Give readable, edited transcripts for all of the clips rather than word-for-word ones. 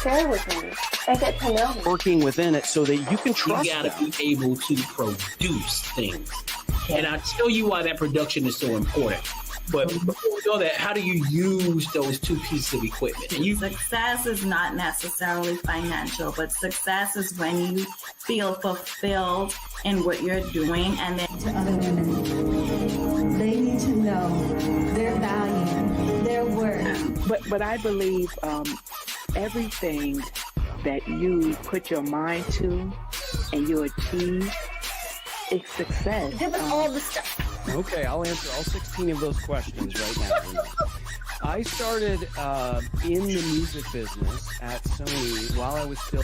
share with me and get to know me. Working within it so that you can trust You gotta them. be able to produce things. And I'll tell you why that production is so important. But before we know that, how do you use those two pieces of equipment? And Success is not necessarily financial, but success is when you feel fulfilled in what you're doing. And then to other women, they need to know their value, their worth. But I believe everything that you put your mind to and you achieve, it's success. Give us all the stuff. Okay, I'll answer all 16 of those questions right now. I started in the music business at Sony while I was still...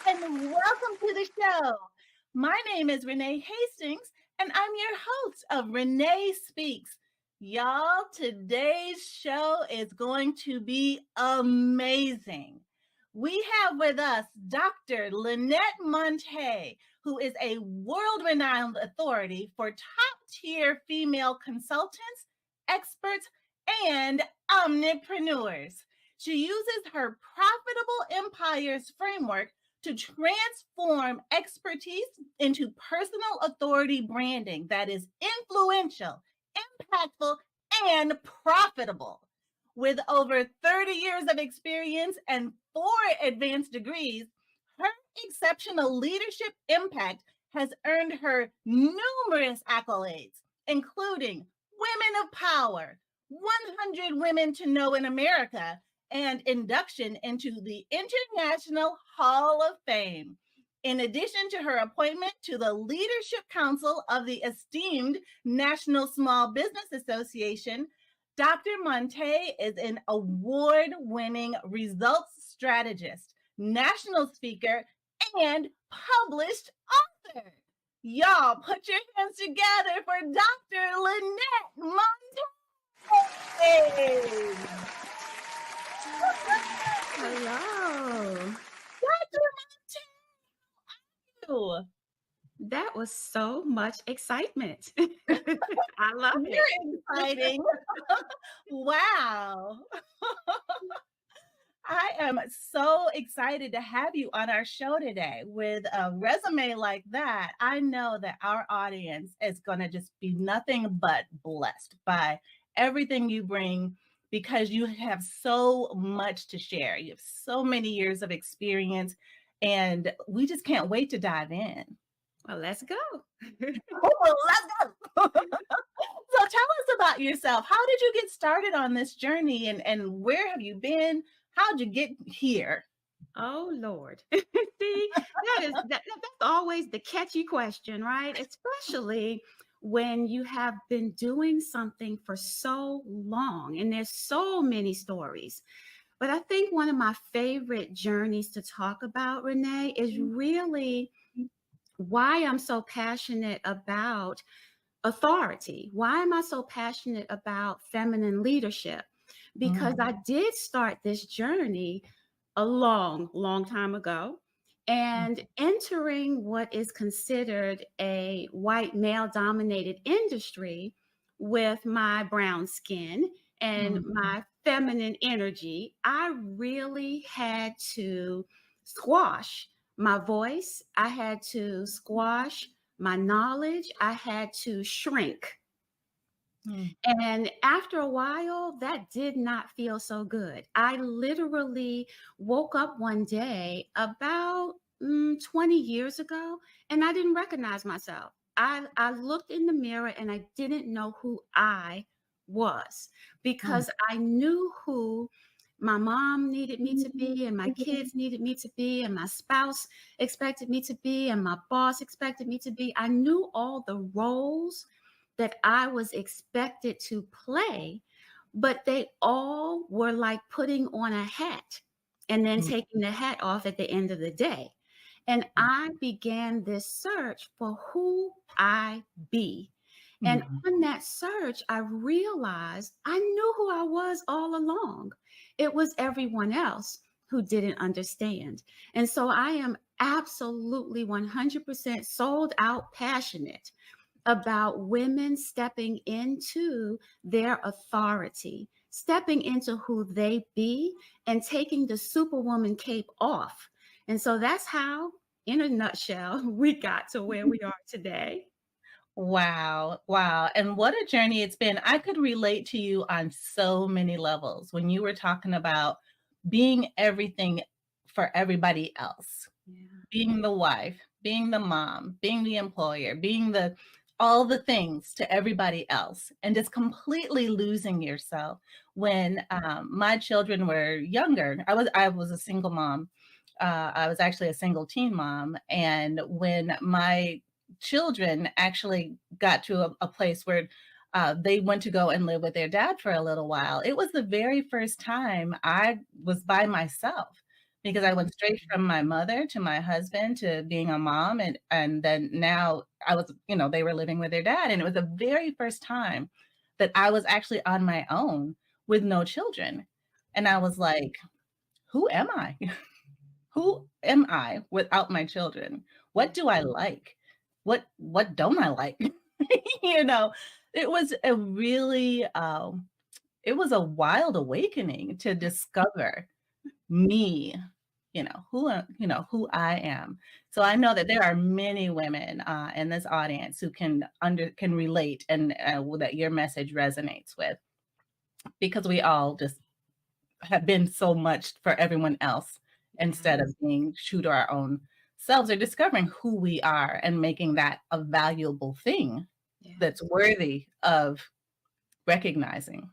And welcome to the show. My name is Renee Hastings, and I'm your host of Renee Speaks. Y'all, today's show is going to be amazing. We have with us Dr. Linette Montae, who is a world-renowned authority for top-tier female consultants, experts, and omnipreneurs. She uses her Profitable Empires framework to transform expertise into personal authority branding that is influential, impactful, and profitable. With over 30 years of experience and 4 advanced degrees, her exceptional leadership impact has earned her numerous accolades, including Women of Power, 100 Women to Know in America, and induction into the International Hall of Fame. In addition to her appointment to the Leadership Council of the esteemed National Small Business Association, Dr. Montae is an award-winning results strategist, national speaker, and published author. Y'all, put your hands together for Dr. Linette Montae. hello. Dr. Montae, how are you? That was so much excitement. I love it. You're exciting. Wow. I am so excited to have you on our show today. With a resume like that, I know that our audience is going to just be nothing but blessed by everything you bring, because you have so much to share. You have so many years of experience, and we just can't wait to dive in. Well, let's go. Let's go. So tell us about yourself. How did you get started on this journey, and where have you been? How'd you get here? Oh, Lord. See, that's always the catchy question, right? Especially when you have been doing something for so long, and there's so many stories. But I think one of my favorite journeys to talk about, Renee, is really why I'm so passionate about authority. Why am I so passionate about feminine leadership? Because I did start this journey a long time ago, and entering what is considered a white male-dominated industry with my brown skin and my feminine energy, I really had to squash my voice. I had to squash my knowledge. I had to shrink. And after a while, that did not feel so good. I literally woke up one day about 20 years ago, and I didn't recognize myself. I looked in the mirror and I didn't know who I was, because I knew who my mom needed me to be, and my kids needed me to be, and my spouse expected me to be, and my boss expected me to be. I knew all the roles that I was expected to play, but they all were like putting on a hat and then taking the hat off at the end of the day. And I began this search for who I be. And on that search, I realized I knew who I was all along. It was everyone else who didn't understand. And so I am absolutely 100% sold out passionate about women stepping into their authority, stepping into who they be, and taking the superwoman cape off. And so that's how, in a nutshell, we got to where we are today. Wow. Wow. And what a journey it's been. I could relate to you on so many levels when you were talking about being everything for everybody else, Yeah. being the wife, being the mom, being the employer, being the all the things to everybody else, and just completely losing yourself. When my children were younger, I was a single mom. I was actually a single teen mom, and when my children actually got to a place where they went to go and live with their dad for a little while, it was the very first time I was by myself, because I went straight from my mother to my husband to being a mom. And then now I was, they were living with their dad. And it was the very first time that I was actually on my own with no children. And I was like, who am I? Who am I without my children? What do I like? What don't I like? you know, it was a really it was a wild awakening to discover me, who I am. So I know that there are many women in this audience who can relate, and that your message resonates with, because we all just have been so much for everyone else instead of being true to our own selves, or discovering who we are and making that a valuable thing that's worthy of recognizing.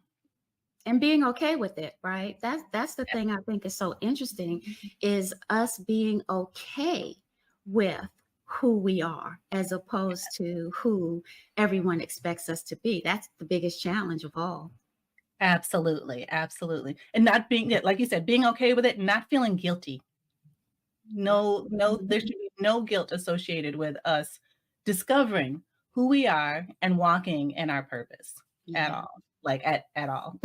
And being okay with it, right? That's the thing I think is so interesting, is us being okay with who we are as opposed to who everyone expects us to be. That's the biggest challenge of all. Absolutely, absolutely. And not being, like you said, being okay with it, not feeling guilty. No, there should be no guilt associated with us discovering who we are and walking in our purpose at all, like at all.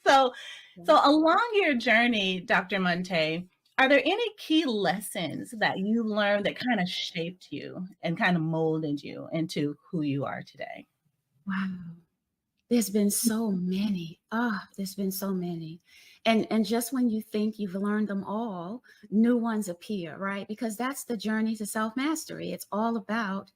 So along your journey, Dr. Montae, are there any key lessons that you learned that kind of shaped you and kind of molded you into who you are today? Wow. There's been so many. There's been so many. And just when you think you've learned them all, new ones appear, right? Because that's the journey to self-mastery. It's all about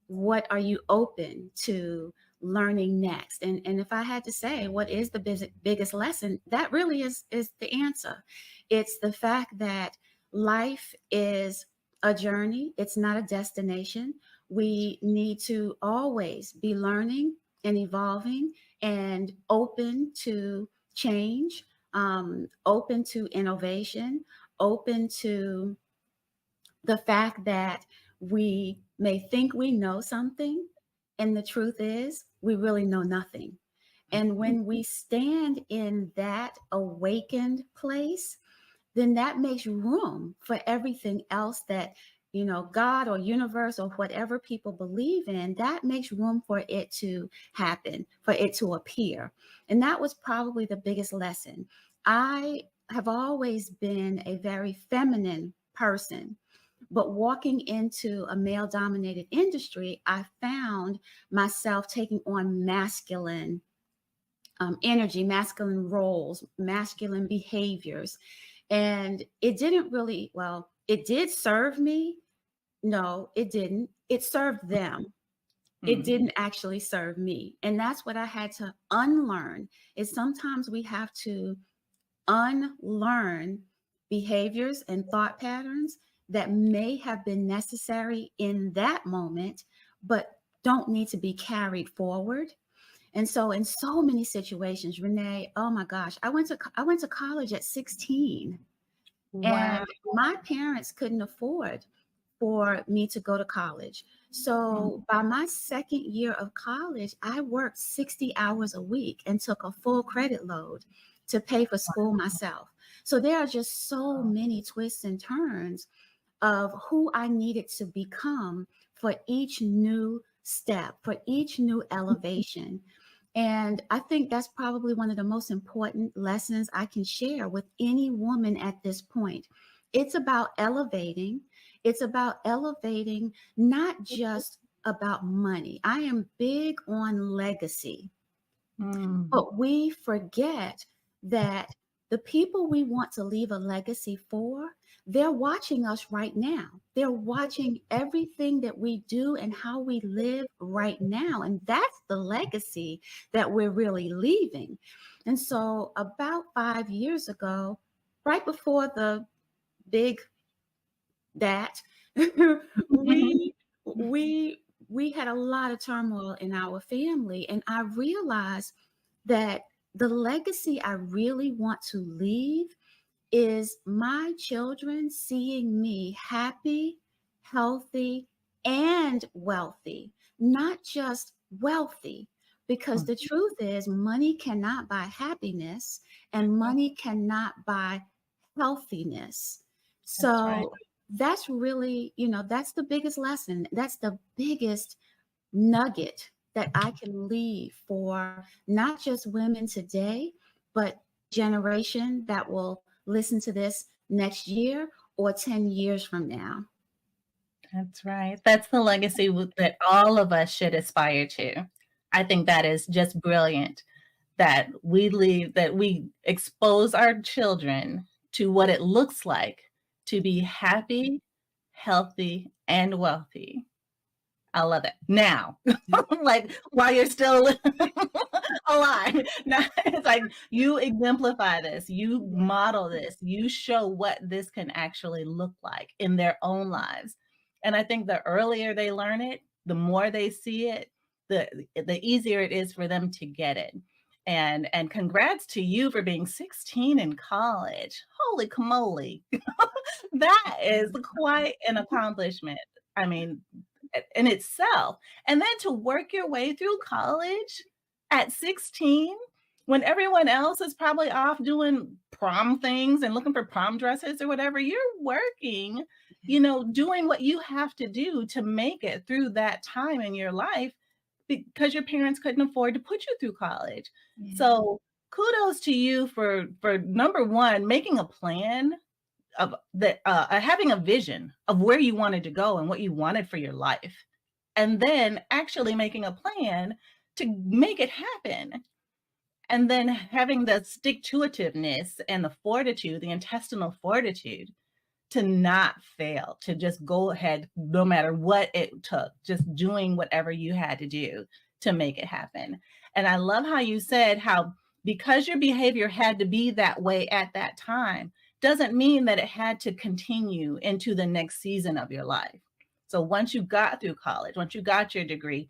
what are you open to learning next. And if I had to say what is the biggest lesson, that really is the answer. It's the fact that life is a journey. It's not a destination. We need to always be learning and evolving and open to change, open to innovation, open to the fact that we may think we know something, and the truth is we really know nothing. And when we stand in that awakened place, then that makes room for everything else that, God or universe or whatever people believe in, that makes room for it to happen, for it to appear. And that was probably the biggest lesson. I have always been a very feminine person, but walking into a male dominated industry, I found myself taking on masculine energy, masculine roles, masculine behaviors. And it didn't really, well, it did serve me. No, it didn't. It served them. It didn't actually serve me. And that's what I had to unlearn, is sometimes we have to unlearn behaviors and thought patterns that may have been necessary in that moment, but don't need to be carried forward. And so in so many situations, Renee, oh my gosh, I went to college at 16. Wow. And my parents couldn't afford for me to go to college. So by my second year of college, I worked 60 hours a week and took a full credit load to pay for school myself. So there are just so many twists and turns of who I needed to become for each new step, for each new elevation. And I think that's probably one of the most important lessons I can share with any woman at this point. It's about elevating. It's about elevating, not just about money. I am big on legacy, but we forget that the people we want to leave a legacy for, they're watching us right now. They're watching everything that we do and how we live right now. And that's the legacy that we're really leaving. And so about 5 years ago, right before the big that, we we had a lot of turmoil in our family, and I realized that the legacy I really want to leave is my children seeing me happy, healthy, and wealthy, not just wealthy. Because the truth is, money cannot buy happiness, and money cannot buy healthiness. So that's really, that's the biggest lesson. That's the biggest nugget that I can leave for not just women today, but generation that will listen to this next year or 10 years from now. That's right. That's the legacy that all of us should aspire to. I think that is just brilliant that we leave, that we expose our children to what it looks like to be happy, healthy, and wealthy. I love it. Now, like while you're still alive, now it's like you exemplify this, you model this, you show what this can actually look like in their own lives. And I think the earlier they learn it, the more they see it, the easier it is for them to get it. And congrats to you for being 16 in college. Holy camole. That is quite an accomplishment. I mean, in itself. And then to work your way through college at 16, when everyone else is probably off doing prom things and looking for prom dresses or whatever, you're working, doing what you have to do to make it through that time in your life because your parents couldn't afford to put you through college. Yeah. So kudos to you for number one, making a plan of that, having a vision of where you wanted to go and what you wanted for your life, and then actually making a plan to make it happen. And then having the stick-to-itiveness and the fortitude, the intestinal fortitude to not fail, to just go ahead, no matter what it took, just doing whatever you had to do to make it happen. And I love how you said how because your behavior had to be that way at that time, doesn't mean that it had to continue into the next season of your life. So once you got through college, once you got your degree,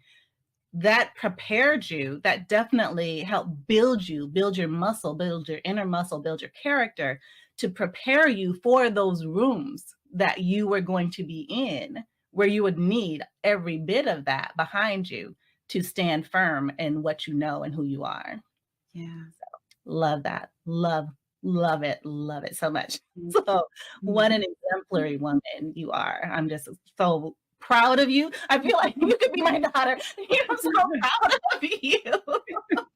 that prepared you, that definitely helped build you, build your muscle, build your inner muscle, build your character to prepare you for those rooms that you were going to be in, where you would need every bit of that behind you to stand firm in what you know and who you are. Yeah. So, love that. Love it so much. So what an exemplary woman you are. I'm just so proud of you. I feel like you could be my daughter. I'm so proud of you.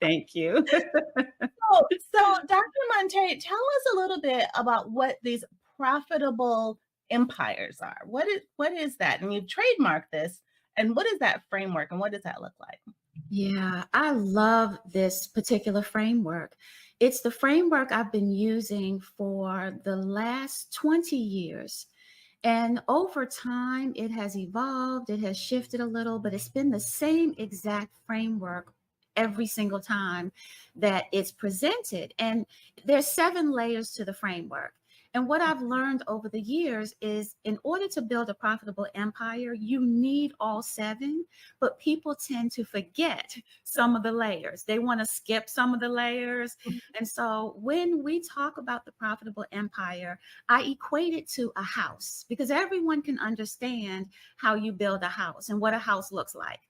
Thank you. So Dr. Montae, tell us a little bit about what these profitable empires are. What is that? And you've trademarked this. And what is that framework and what does that look like? Yeah, I love this particular framework. It's the framework I've been using for the last 20 years. And over time, it has evolved, it has shifted a little, but it's been the same exact framework every single time that it's presented. And there's 7 layers to the framework. And what I've learned over the years is in order to build a profitable empire, you need all 7, but people tend to forget some of the layers. They want to skip some of the layers. And so when we talk about the profitable empire, I equate it to a house because everyone can understand how you build a house and what a house looks like.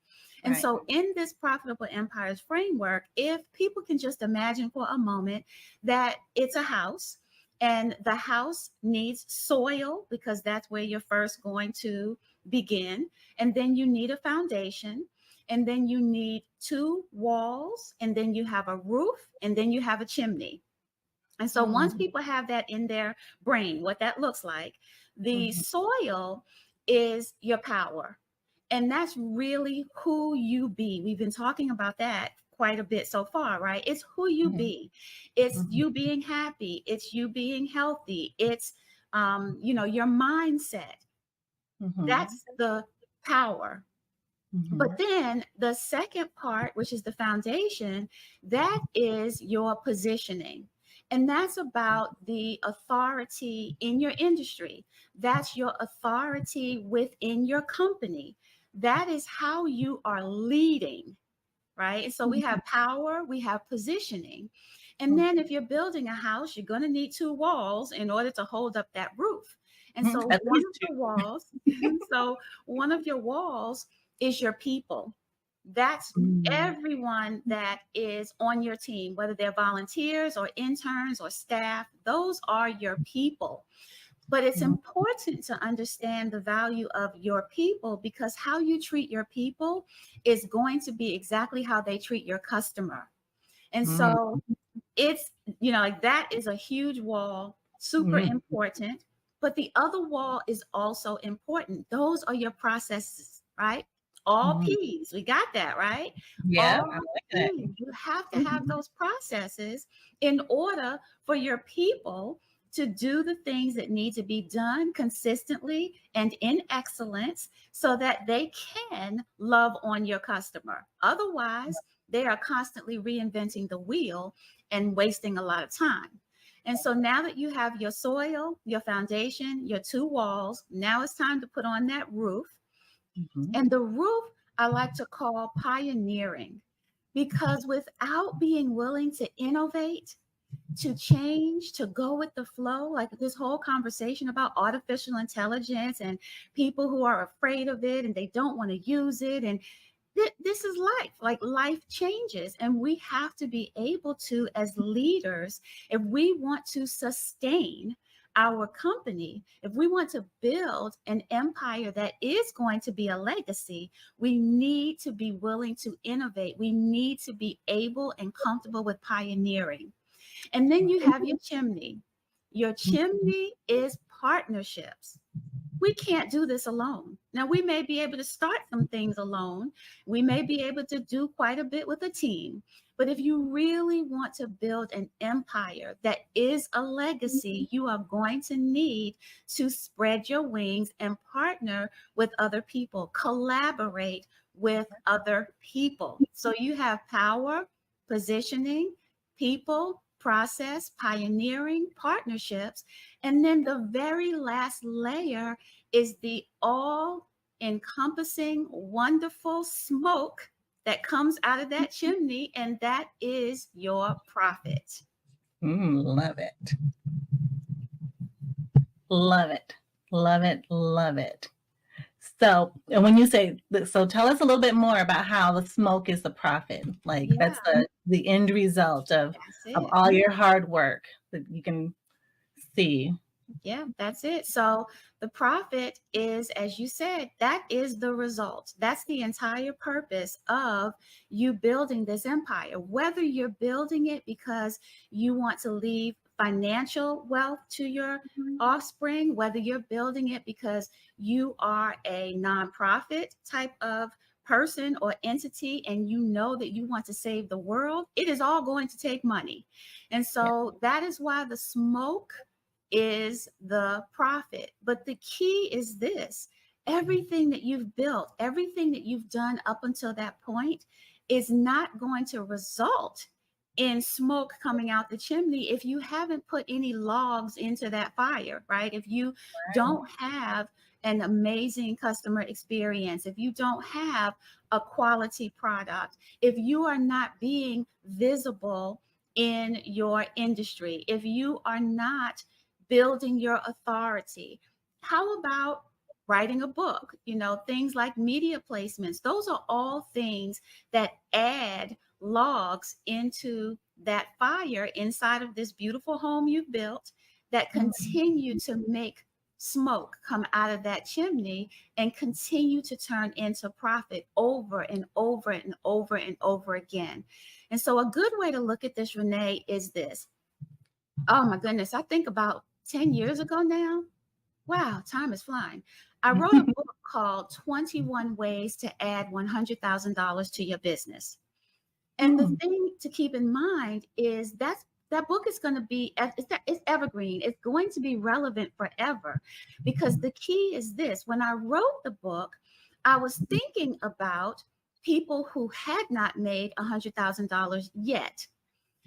And Right. So in this profitable empires framework, if people can just imagine for a moment that it's a house, And the house needs soil because that's where you're first going to begin. And then you need a foundation. And then you need 2 walls. And then you have a roof. And then you have a chimney. And so once people have that in their brain, what that looks like, the soil is your power. And that's really who you be. We've been talking about that quite a bit so far, right? It's who you be. It's you being happy. It's you being healthy. It's, your mindset. That's the power. But then the second part, which is the foundation, that is your positioning. And that's about the authority in your industry. That's your authority within your company. That is how you are leading, right? And so we have power, we have positioning. And then if you're building a house, you're going to need 2 walls in order to hold up that roof. And so one of your walls is your people. That's everyone that is on your team, whether they're volunteers or interns or staff, those are your people. But it's important to understand the value of your people, because how you treat your people is going to be exactly how they treat your customer. And so it's, like that is a huge wall, super important. But the other wall is also important. Those are your processes, right? All P's. We got that, right? Yeah, All P's. You have to have those processes in order for your people to do the things that need to be done consistently and in excellence so that they can love on your customer. Otherwise, they are constantly reinventing the wheel and wasting a lot of time. And so now that you have your soil, your foundation, your 2 walls, now it's time to put on that roof. And the roof I like to call pioneering, because without being willing to innovate, to change, to go with the flow, like this whole conversation about artificial intelligence and people who are afraid of it and they don't want to use it. And this is life, like life changes. And we have to be able to, as leaders, if we want to sustain our company, if we want to build an empire that is going to be a legacy, we need to be willing to innovate. We need to be able and comfortable with pioneering. And then you have your chimney. Your chimney is partnerships. We can't do this alone. Now, we may be able to start some things alone. We may be able to do quite a bit with a team. But if you really want to build an empire that is a legacy, you are going to need to spread your wings and partner with other people, collaborate with other people. So you have power, positioning, people, process, pioneering, partnerships. And then the very last layer is the all-encompassing, wonderful smoke that comes out of that chimney, and that is your profit. Love it. Love it. Love it. Love it. So, and when you say, so tell us a little bit more about how the smoke is the profit. Like that's the end result of all your hard work that you can see. Yeah, that's it. So the profit is, as you said, that is the result. That's the entire purpose of you building this empire. Whether you're building it because you want to leave financial wealth to your offspring, whether you're building it because you are a nonprofit type of person or entity and you know that you want to save the world, it is all going to take money. And so that is why the smoke is the profit. But the key is this: everything that you've built, everything that you've done up until that point is not going to result in smoke coming out the chimney if you haven't put any logs into that fire, right? If you don't have an amazing customer experience, if you don't have a quality product, if you are not being visible in your industry, if you are not building your authority. How about writing a book? Things like media placements. Those are all things that add logs into that fire inside of this beautiful home you've built. that continue to make smoke come out of that chimney and continue to turn into profit over and over and over and over again. And so a good way to look at this, Renee, is this. Oh my goodness, I think about 10 years ago now. Wow, time is flying. I wrote a book called 21 Ways to Add $100,000 to Your Business. And the thing to keep in mind is that book is going to be, it's evergreen. It's going to be relevant forever, because the key is this. When I wrote the book, I was thinking about people who had not made $100,000 yet.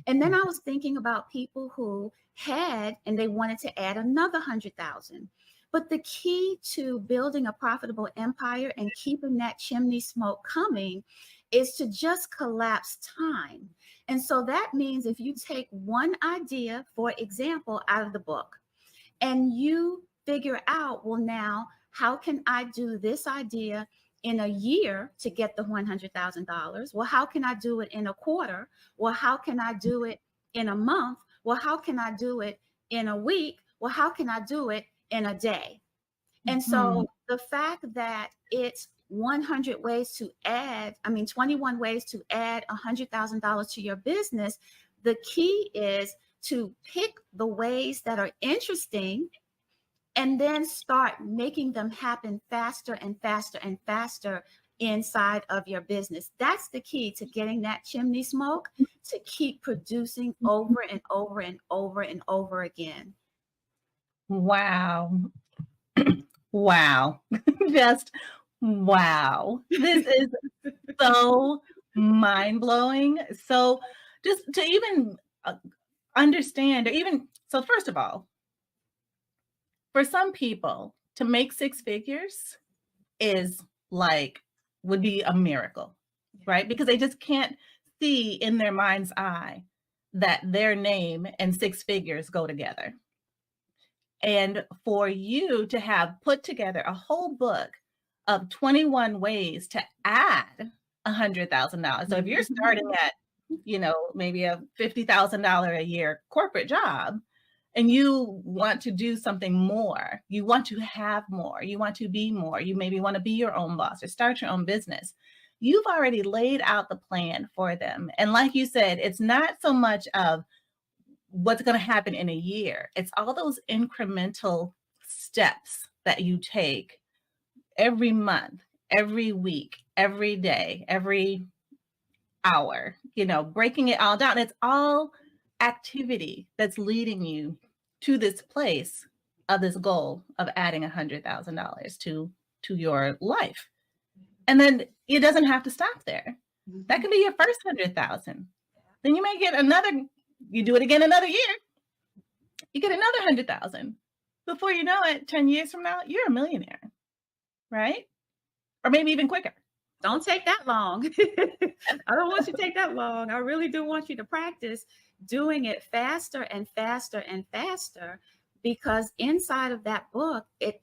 And then I was thinking about people who had, and they wanted to add another 100,000. But the key to building a profitable empire and keeping that chimney smoke coming is to just collapse time. And so that means if you take one idea, for example, out of the book, and you figure out, well, now, how can I do this idea in a year to get the $100,000? Well, how can I do it in a quarter? Well, how can I do it in a month? Well, how can I do it in a week? Well, how can I do it in a day? And so the fact that it's 100 ways to add, 21 ways to add $100,000 to your business, the key is to pick the ways that are interesting and then start making them happen faster and faster and faster inside of your business. That's the key to getting that chimney smoke to keep producing over and over and over and over again. Wow. Wow. Just wow. This is so mind-blowing. So just to even understand, or even, so first of all, for some people to make six figures is like, would be a miracle, right? Because they just can't see in their mind's eye that their name and six figures go together. And for you to have put together a whole book of 21 ways to add $100,000. So if you're starting at, maybe a $50,000 a year corporate job, and you want to do something more, you want to have more, you want to be more, you maybe want to be your own boss or start your own business, you've already laid out the plan for them. And like you said, it's not so much of what's going to happen in a year. It's all those incremental steps that you take every month, every week, every day, every hour, breaking it all down. It's all activity that's leading you to this place of this goal of adding $100,000 to your life. And then it doesn't have to stop there. That could be your first 100,000. Then you may get another, you do it again another year, you get another 100,000. Before you know it, 10 years from now, you're a millionaire, right? Or maybe even quicker. Don't take that long. I don't want you to take that long. I really do want you to practice doing it faster and faster and faster, because inside of that book, when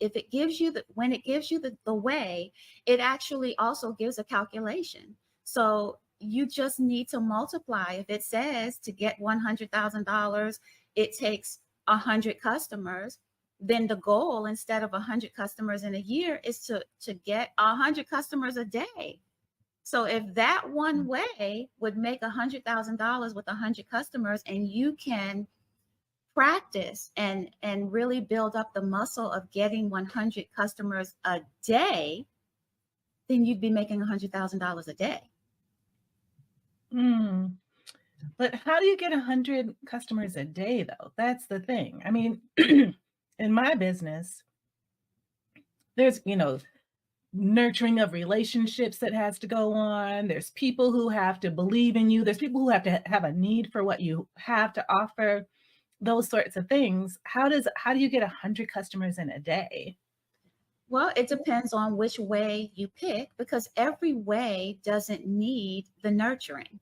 it gives you the way, it actually also gives a calculation. So you just need to multiply. If it says to get $100,000, it takes 100 customers, then the goal, instead of 100 customers in a year, is to get 100 customers a day. So if that one way would make $100,000 with 100 customers, and you can practice and really build up the muscle of getting 100 customers a day, then you'd be making $100,000 a day. But how do you get 100 customers a day, though? That's the thing. I mean, in my business, there's, nurturing of relationships that has to go on. There's people who have to believe in you. There's people who have to have a need for what you have to offer, those sorts of things. How do you get 100 customers in a day? Well, it depends on which way you pick, because every way doesn't need the nurturing,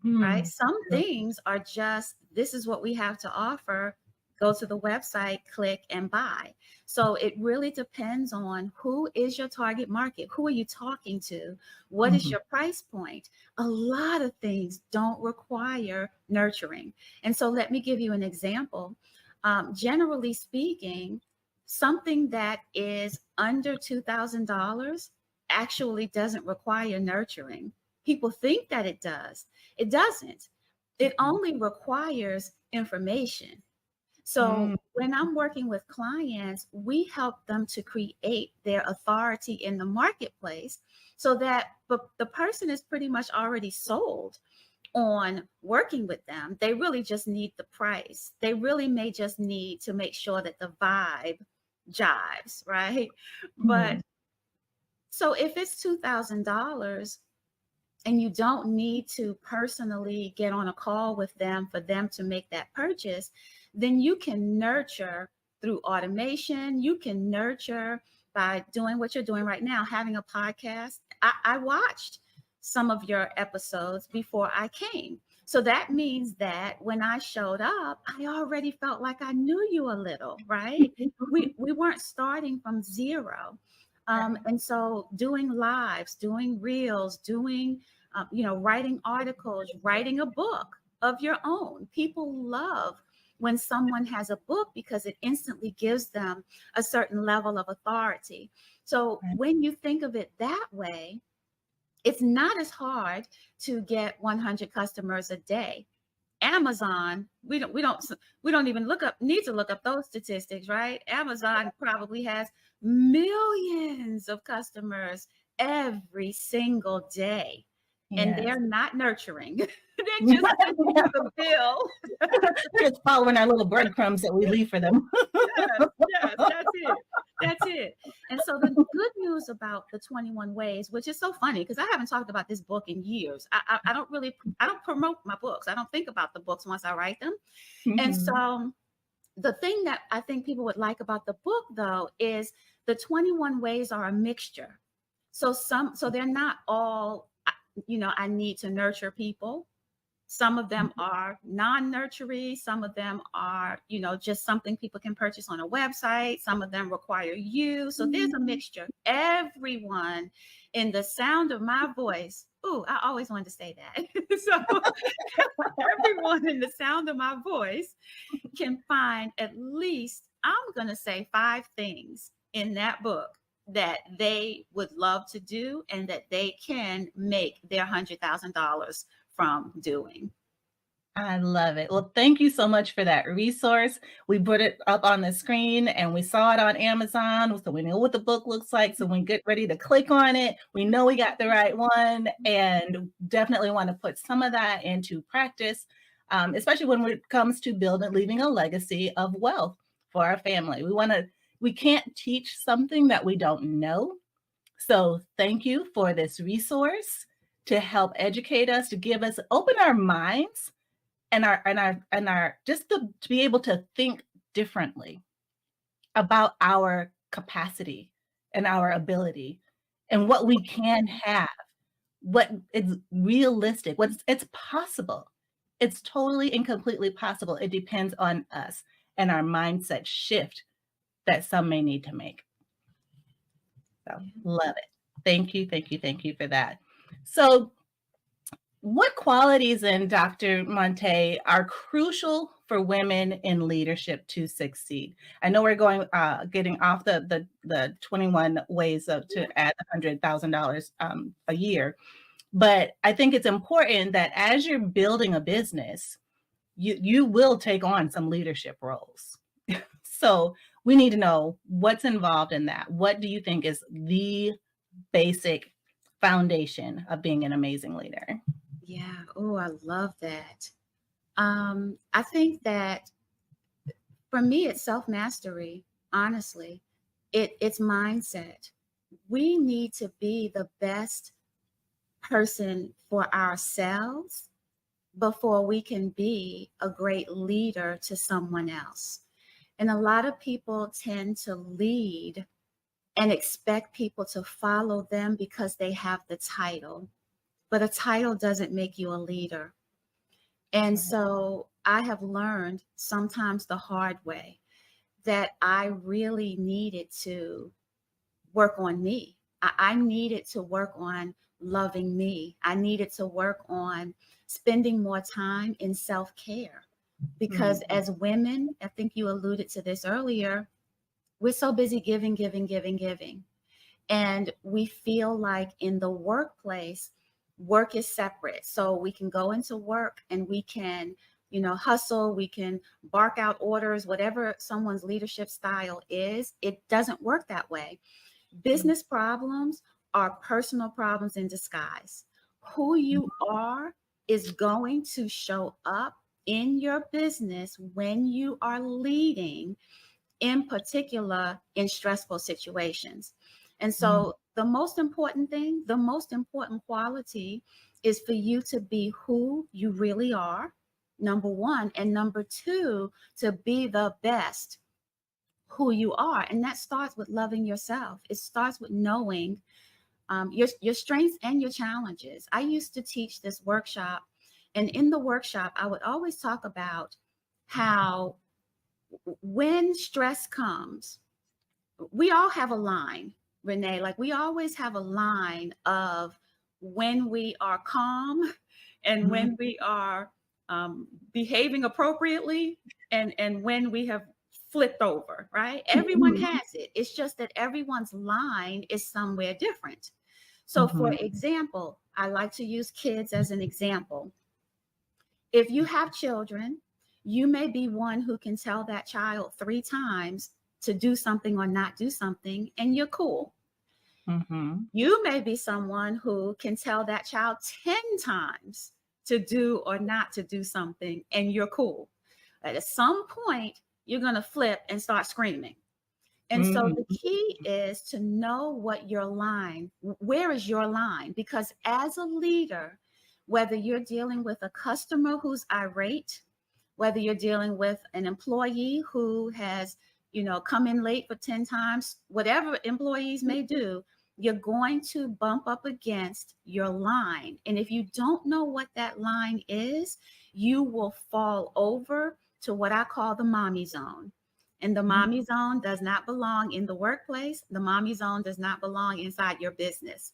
right? Some things are just, this is what we have to offer. Go to the website, click and buy. So it really depends on who is your target market. Who are you talking to? What is your price point? A lot of things don't require nurturing. And so let me give you an example. Generally speaking, something that is under $2,000 actually doesn't require nurturing. People think that it does. It doesn't. It only requires information. So when I'm working with clients, we help them to create their authority in the marketplace so that the person is pretty much already sold on working with them. They really just need the price. They really may just need to make sure that the vibe jives, right? But so if it's $2,000 and you don't need to personally get on a call with them for them to make that purchase, then you can nurture through automation. You can nurture by doing what you're doing right now, having a podcast. I watched some of your episodes before I came. So that means that when I showed up, I already felt like I knew you a little, right? we weren't starting from zero. And so doing lives, doing reels, doing, writing articles, writing a book of your own. People love when someone has a book because it instantly gives them a certain level of authority. So when you think of it that way, it's not as hard to get 100 customers a day. Amazon, we don't even need to look up those statistics, right? Amazon probably has millions of customers every single day, and they're not nurturing. They're just sending you the bill. Just following our little breadcrumbs that we leave for them. Yes, that's it. And so the good news about the 21 ways, which is so funny because I haven't talked about this book in years. I don't promote my books. I don't think about the books once I write them. And so the thing that I think people would like about the book, though, is the 21 ways are a mixture. So they're not all, I need to nurture people. Some of them are non-nurturing. Some of them are, just something people can purchase on a website. Some of them require you. So there's a mixture. Everyone in the sound of my voice. Ooh, I always wanted to say that. So everyone in the sound of my voice can find at least, I'm going to say 5 things in that book that they would love to do and that they can make their $100,000 from doing. I love it. Well, thank you so much for that resource. We put it up on the screen and we saw it on Amazon. So we know what the book looks like. So when we get ready to click on it, we know we got the right one and definitely want to put some of that into practice, especially when it comes to leaving a legacy of wealth for our family. We can't teach something that we don't know. So thank you for this resource to help educate us, to open our minds and our just to be able to think differently about our capacity and our ability and what we can have, what is realistic, it's possible. It's totally and completely possible. It depends on us and our mindset shift that some may need to make. So love it. Thank you for that. So what qualities in Dr. Montae are crucial for women in leadership to succeed? I know we're getting off the 21 ways to add $100,000 a year, but I think it's important that as you're building a business, you will take on some leadership roles. So we need to know what's involved in that. What do you think is the basic foundation of being an amazing leader? Yeah. Oh, I love that. I think that for me, it's self-mastery, honestly. It's mindset. We need to be the best person for ourselves before we can be a great leader to someone else. And a lot of people tend to lead and expect people to follow them because they have the title. But a title doesn't make you a leader. And so I have learned sometimes the hard way that I really needed to work on me. I needed to work on loving me. I needed to work on spending more time in self-care because as women, I think you alluded to this earlier, we're so busy giving, giving, giving, giving. And we feel like in the workplace, work is separate. So we can go into work and we can, hustle, we can bark out orders, whatever someone's leadership style is. It doesn't work that way. Business problems are personal problems in disguise. Who you are is going to show up in your business when you are leading, in particular in stressful situations. And so the most important thing, the most important quality is for you to be who you really are, number one, and number two, to be the best who you are. And that starts with loving yourself. It starts with knowing your strengths and your challenges. I used to teach this workshop, and in the workshop, I would always talk about how when stress comes, we all have a line, Renee, like we always have a line of when we are calm and when we are behaving appropriately and when we have flipped over, right? Everyone has it. It's just that everyone's line is somewhere different. So for example, I like to use kids as an example. If you have children, you may be one who can tell that child 3 times to do something or not do something, and you're cool. You may be someone who can tell that child 10 times to do or not to do something, and you're cool. At some point, you're going to flip and start screaming. And so the key is to know what your line, where is your line? Because as a leader, whether you're dealing with a customer who's irate, whether you're dealing with an employee who has, come in late for 10 times, whatever employees may do, you're going to bump up against your line. And if you don't know what that line is, you will fall over to what I call the mommy zone. And the mommy zone does not belong in the workplace. The mommy zone does not belong inside your business.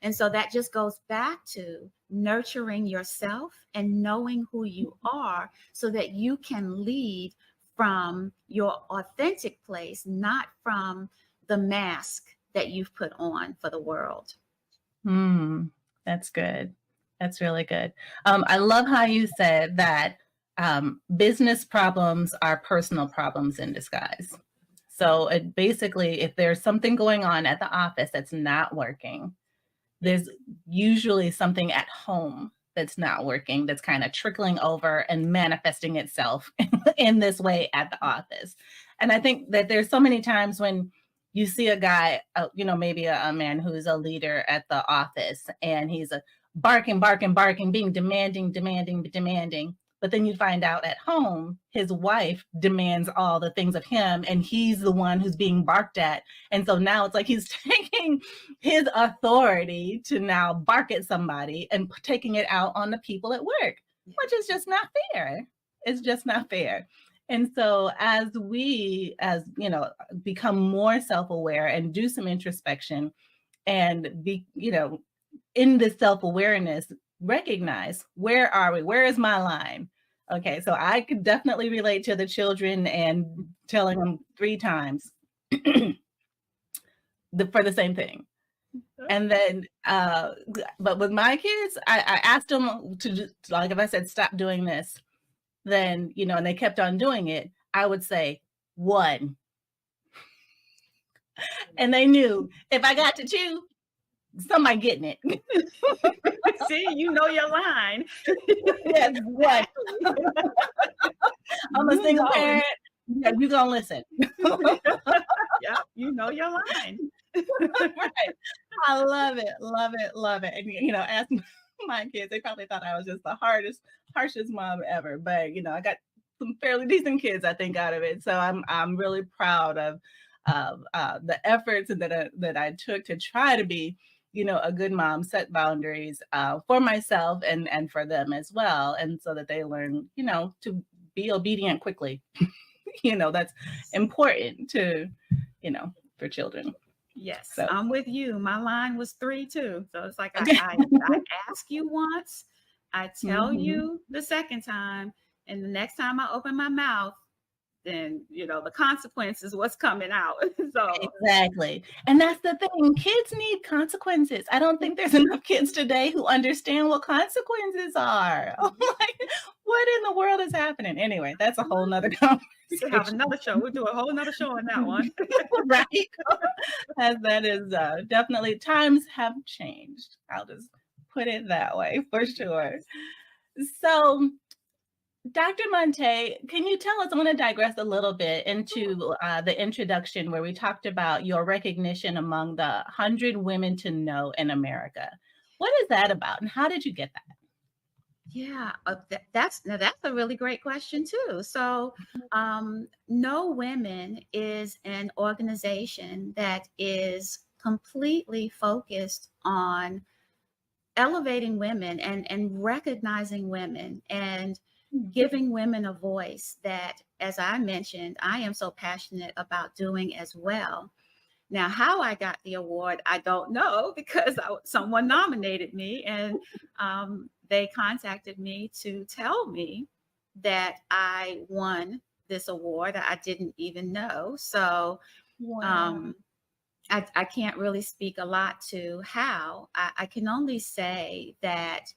And so that just goes back to nurturing yourself and knowing who you are so that you can lead from your authentic place, not from the mask that you've put on for the world. That's good. That's really good. I love how you said that business problems are personal problems in disguise. So basically, if there's something going on at the office that's not working, there's usually something at home that's not working, that's kind of trickling over and manifesting itself in this way at the office. And I think that there's so many times when you see a guy, maybe a man who's a leader at the office, and he's barking, being demanding. But then you find out at home, his wife demands all the things of him, and he's the one who's being barked at. And so now it's like he's taking his authority to now bark at somebody and taking it out on the people at work, which is just not fair. It's just not fair. And so as we, become more self-aware and do some introspection and be, in this self-awareness, recognize, where are we? Where is my line? Okay, so I could definitely relate to the children and telling them 3 times for the same thing. And then, but with my kids, I asked them to, like if I said, stop doing this, then, and they kept on doing it, I would say 1. And they knew if I got to 2, somebody getting it. See, you know your line. Yes, what? I'm a single parent. Yeah, you gonna listen. Yeah, you know your line. Right. I love it. And ask my kids, they probably thought I was just the harshest mom ever. But I got some fairly decent kids, I think, out of it. So I'm really proud of the efforts that I took to try to be a good mom, set boundaries for myself and for them as well. And so that they learn, to be obedient quickly. That's important to, for children. Yes, So. I'm with you. My line was 3 too. So it's like I ask you once, I tell you the second time, And the next time I open my mouth, then, the consequences, what's coming out. So Exactly. And that's the thing. Kids need consequences. I don't think there's enough kids today who understand what consequences are. Like, what in the world is happening? Anyway, that's a whole nother we could have conversation. another show. We'll do a whole nother show on that one. Right. As that is definitely, times have changed. I'll just put it that way for sure. So, Dr. Montae, can you tell us? I want to digress a little bit into the introduction where we talked about your recognition among the 100 women to know in America. What is that about, and how did you get that? Yeah, that's a really great question too. So, Know Women is an organization that is completely focused on elevating women and recognizing women and giving women a voice that, as I mentioned, I am so passionate about doing as well. Now, how I got the award, I don't know, because someone nominated me, and they contacted me to tell me that I won this award. I didn't even know. So I can't really speak a lot to how. I can only say that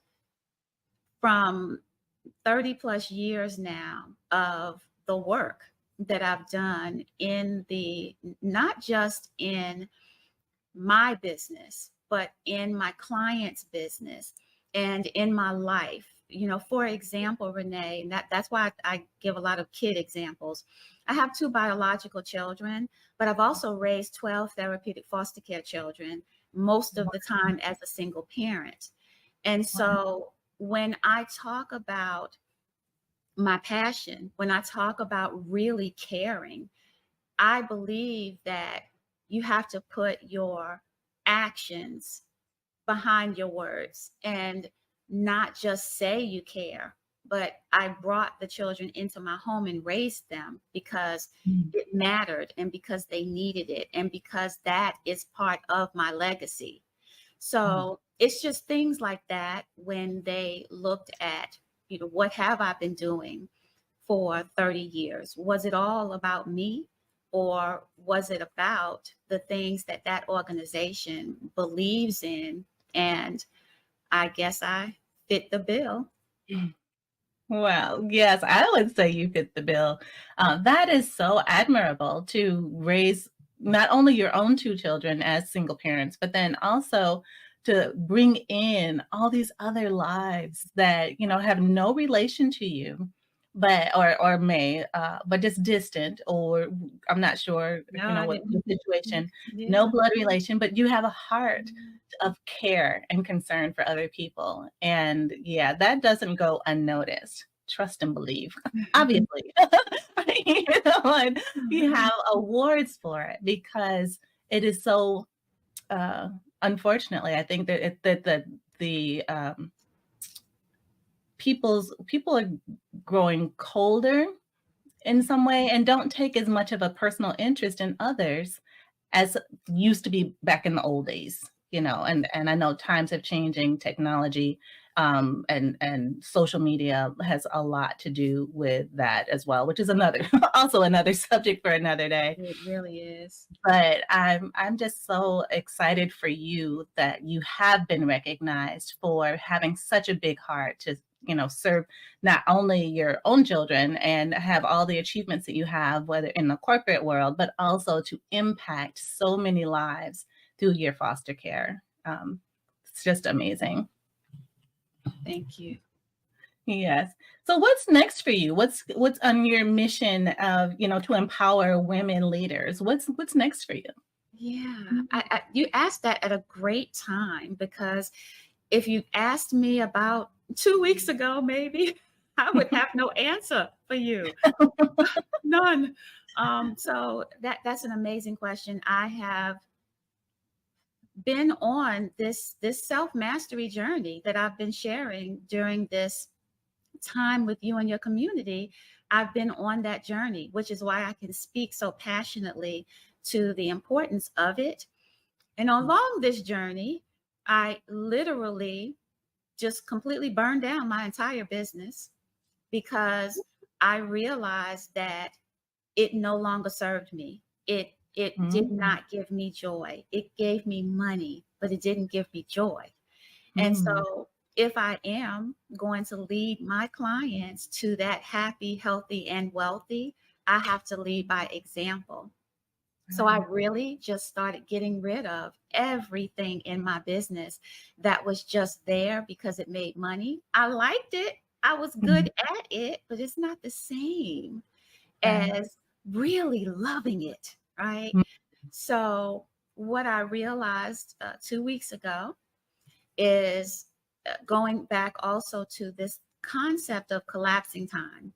from 30 plus years now of the work that I've done not just in my business, but in my client's business and in my life. For example, Renee, and that's why I give a lot of kid examples. I have 2 biological children, but I've also raised 12 therapeutic foster care children, most of the time as a single parent. And so when I talk about my passion, when I talk about really caring, I believe that you have to put your actions behind your words and not just say you care. But I brought the children into my home and raised them because it mattered and because they needed it and because that is part of my legacy. So it's just things like that when they looked at, what have I been doing for 30 years? Was it all about me? Or was it about the things that that organization believes in? And I guess I fit the bill. Well, yes, I would say you fit the bill. That is so admirable to raise not only your own 2 children as single parents, but then also to bring in all these other lives that, have no relation to you, but or may, but just distant, or I'm not sure, No, what the situation, yeah. no blood relation, but you have a heart of care and concern for other people. And yeah, that doesn't go unnoticed. Trust and believe, obviously. And you have awards for it because it is so, unfortunately, I think that the people are growing colder in some way and don't take as much of a personal interest in others as used to be back in the old days, and I know times have changing, technology, and social media has a lot to do with that as well, which is also another subject for another day. It really is. But I'm just so excited for you that you have been recognized for having such a big heart to, serve not only your own children and have all the achievements that you have, whether in the corporate world, but also to impact so many lives through your foster care. It's just amazing. Thank you. Yes. So what's next for you? What's on your mission of, to empower women leaders? What's next for you? Yeah, you asked that at a great time, because if you asked me about 2 weeks ago, maybe I would have no answer for you. None. So that's an amazing question. I have been on this self-mastery journey that I've been sharing during this time with you and your community. I've been on that journey, which is why I can speak so passionately to the importance of it. And along this journey, I literally just completely burned down my entire business. because I realized that it no longer served me. It did not give me joy. It gave me money, but it didn't give me joy. And so if I am going to lead my clients to that happy, healthy, and wealthy, I have to lead by example. So I really just started getting rid of everything in my business that was just there because it made money. I liked it. I was good at it, but it's not the same as really loving it, right? So what I realized 2 weeks ago is going back also to this concept of collapsing time.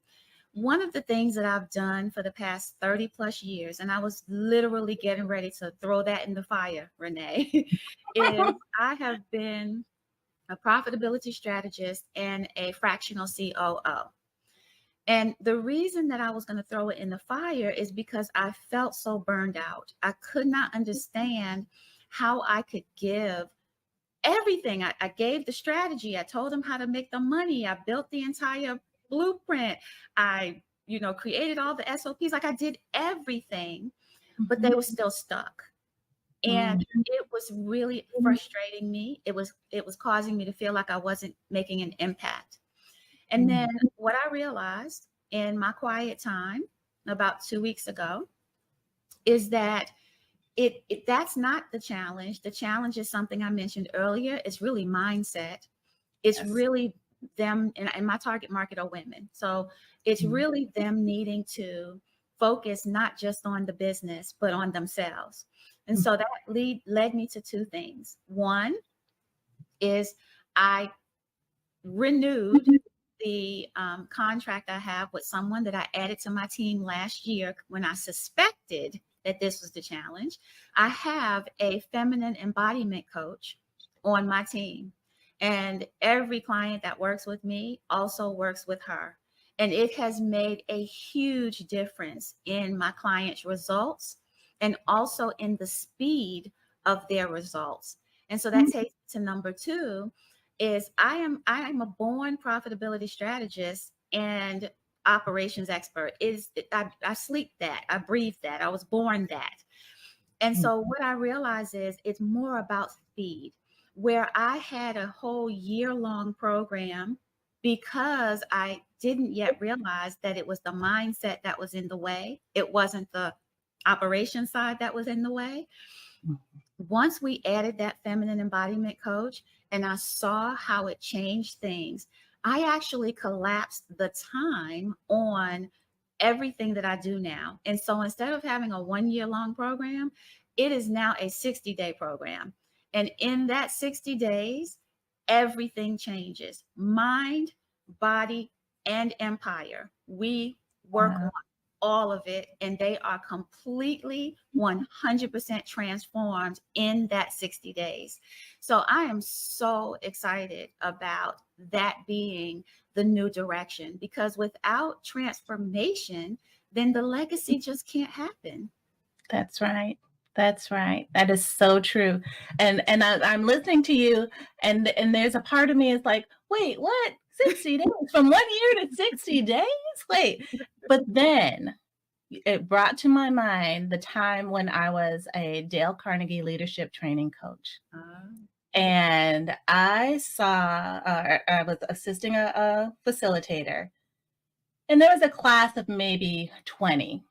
One of the things that I've done for the past 30 plus years, and I was literally getting ready to throw that in the fire, Renee, is I have been a profitability strategist and a fractional COO. And the reason that I was going to throw it in the fire is because I felt so burned out. I could not understand how I could give everything. I gave the strategy. I told them how to make the money. I built the entire blueprint. I, created all the SOPs. Like I did everything, but they were still stuck. And it was really frustrating me. It was causing me to feel like I wasn't making an impact. And then what I realized in my quiet time about 2 weeks ago is that that's not the challenge. The challenge is something I mentioned earlier. It's really mindset. It's really them, and my target market are women. So it's really them needing to focus not just on the business, but on themselves. And so that led me to two things. One is I renewed the contract I have with someone that I added to my team last year when I suspected that this was the challenge. I have a feminine embodiment coach on my team, and every client that works with me also works with her. And it has made a huge difference in my clients' results and also in the speed of their results. And so that takes to number two is I am a born profitability strategist and operations expert. I sleep that, I breathe that, I was born that. And so what I realize is it's more about speed. Where I had a whole year-long program because I didn't yet realize that it was the mindset that was in the way. It wasn't the operation side that was in the way. Once we added that feminine embodiment coach and I saw how it changed things, I actually collapsed the time on everything that I do now. And so instead of having a 1 year long program, it is now a 60-day program. And in that 60 days, everything changes. Mind, body, and empire. We work on all of it, and they are completely 100% transformed in that 60 days. So I am so excited about that being the new direction, because without transformation, then the legacy just can't happen. That's right. That's right. That is so true. And I'm listening to you, and there's a part of me is like, wait, what? 60 days from 1 year to 60 days? Wait. But then it brought to my mind the time when I was a Dale Carnegie leadership training coach. And I was assisting a facilitator, and there was a class of maybe 20.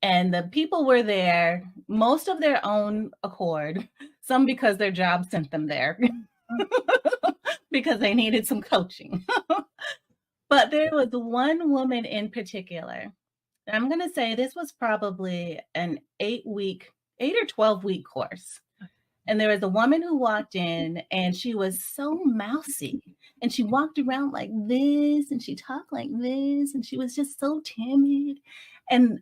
And the people were there, most of their own accord, some because their job sent them there because they needed some coaching. But there was one woman in particular. I'm going to say this was probably an 8 or 12 week course. And there was a woman who walked in, and she was so mousy, and she walked around like this, and she talked like this, and she was just so timid. And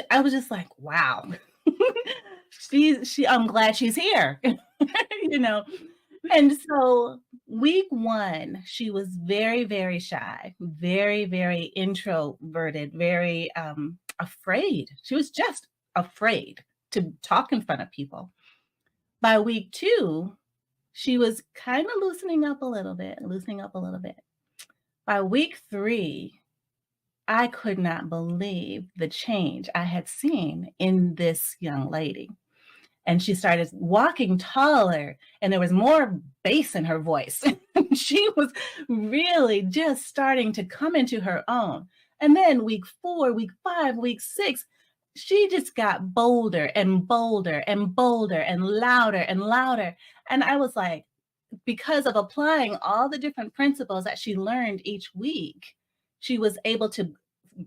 I was just like, wow, I'm glad she's here, And so week one, she was very, very shy, very, very introverted, very afraid. She was just afraid to talk in front of people. By week two, she was kind of loosening up a little bit. By week 3, I could not believe the change I had seen in this young lady. And she started walking taller, and there was more bass in her voice. She was really just starting to come into her own. And then week 4, week 5, week 6, she just got bolder and bolder and bolder and louder and louder. And I was like, because of applying all the different principles that she learned each week, she was able to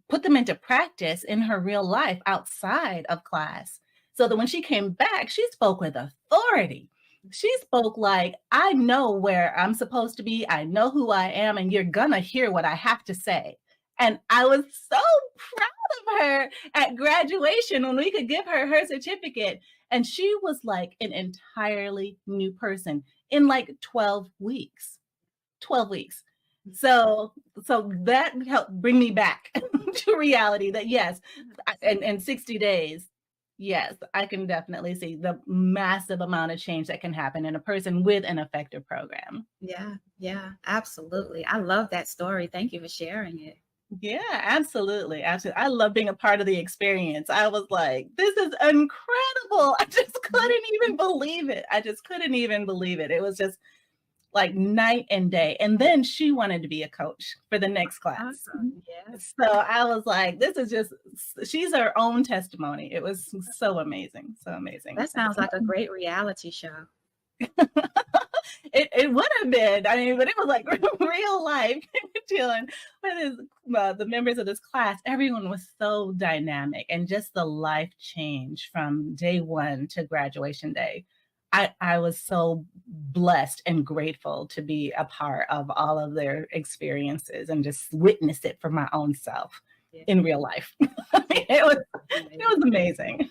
put them into practice in her real life outside of class. So that when she came back, she spoke with authority. She spoke like, I know where I'm supposed to be. I know who I am, and you're gonna hear what I have to say. And I was so proud of her at graduation when we could give her her certificate. And she was like an entirely new person in like 12 weeks. 12 weeks. So that helped bring me back to reality that yes, in 60 days, yes, I can definitely see the massive amount of change that can happen in a person with an effective program. Yeah, yeah, absolutely. I love that story. Thank you for sharing it. Yeah, absolutely. Absolutely. I love being a part of the experience. I was like, this is incredible. I just couldn't even believe it. I just couldn't even believe it. It was just like night and day. And then she wanted to be a coach for the next class. Awesome. Yes. So I was like, this is just, she's her own testimony. It was so amazing. So amazing. That sounds like a great reality show. It would have been, I mean, but it was like real life dealing with the members of this class. Everyone was so dynamic, and just the life change from day 1 to graduation day. I was so blessed and grateful to be a part of all of their experiences and just witness it for my own self in real life. It was amazing.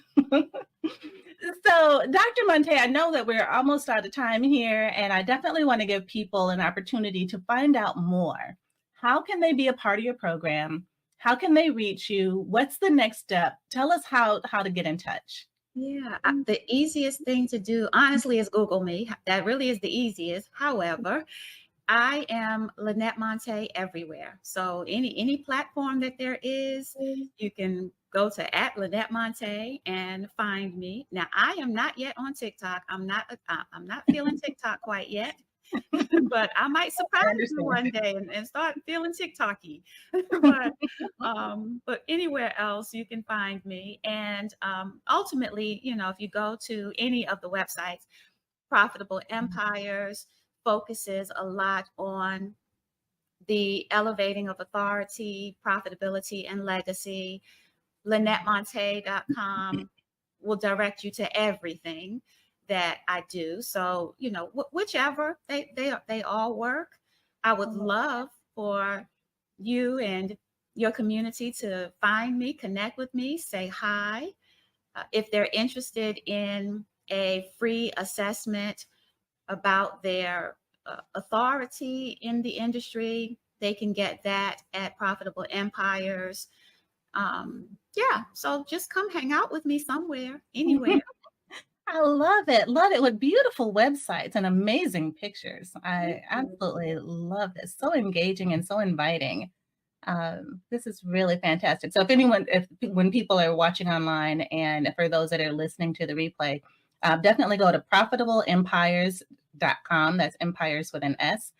So, Dr. Montae, I know that we're almost out of time here, and I definitely want to give people an opportunity to find out more. How can they be a part of your program? How can they reach you? What's the next step? Tell us how to get in touch. Yeah, the easiest thing to do, honestly, is Google me. That really is the easiest. However, I am Linette Montae everywhere. So any platform that there is, you can go to @Linette and find me. Now, I am not yet on TikTok. I'm not feeling TikTok quite yet. But I might surprise you one day and start feeling TikTok-y. But anywhere else you can find me. And ultimately, if you go to any of the websites, Profitable Empires focuses a lot on the elevating of authority, profitability, and legacy. LinetteMontae.com will direct you to everything that I do. So, whichever, they all work. I would love for you and your community to find me, connect with me, say hi. If they're interested in a free assessment about their authority in the industry, they can get that at Profitable Empires. Yeah, so just come hang out with me somewhere, anywhere. I love it. Love it. With beautiful websites and amazing pictures. I absolutely love this. So engaging and so inviting. This is really fantastic. So when people are watching online, and for those that are listening to the replay, definitely go to profitableempires.com. That's empires with an S.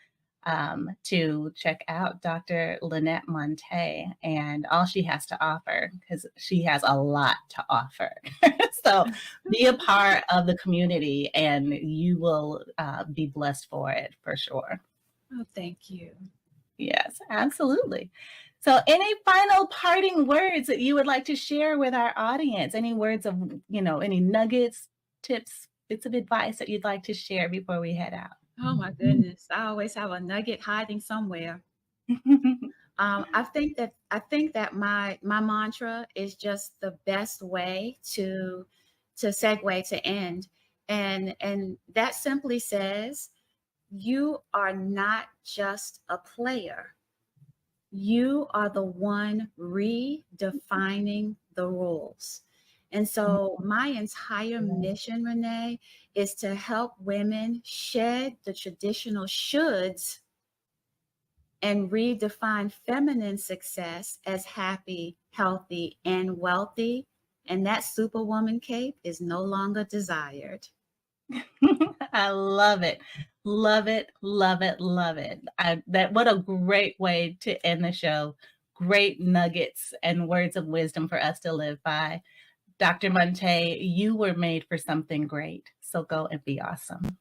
To check out Dr. Linette Montae and all she has to offer, because she has a lot to offer. So be a part of the community and you will be blessed for it for sure. Oh, thank you. Yes, absolutely. So any final parting words that you would like to share with our audience? Any words of, any nuggets, tips, bits of advice that you'd like to share before we head out? Oh my goodness. I always have a nugget hiding somewhere. I think that my mantra is just the best way to segue to end. And that simply says, you are not just a player. You are the one redefining the rules. And so my entire mission, Renee, is to help women shed the traditional shoulds and redefine feminine success as happy, healthy, and wealthy. And that superwoman cape is no longer desired. I love it. Love it, love it, love it. What a great way to end the show. Great nuggets and words of wisdom for us to live by. Dr. Montae, you were made for something great. So go and be awesome.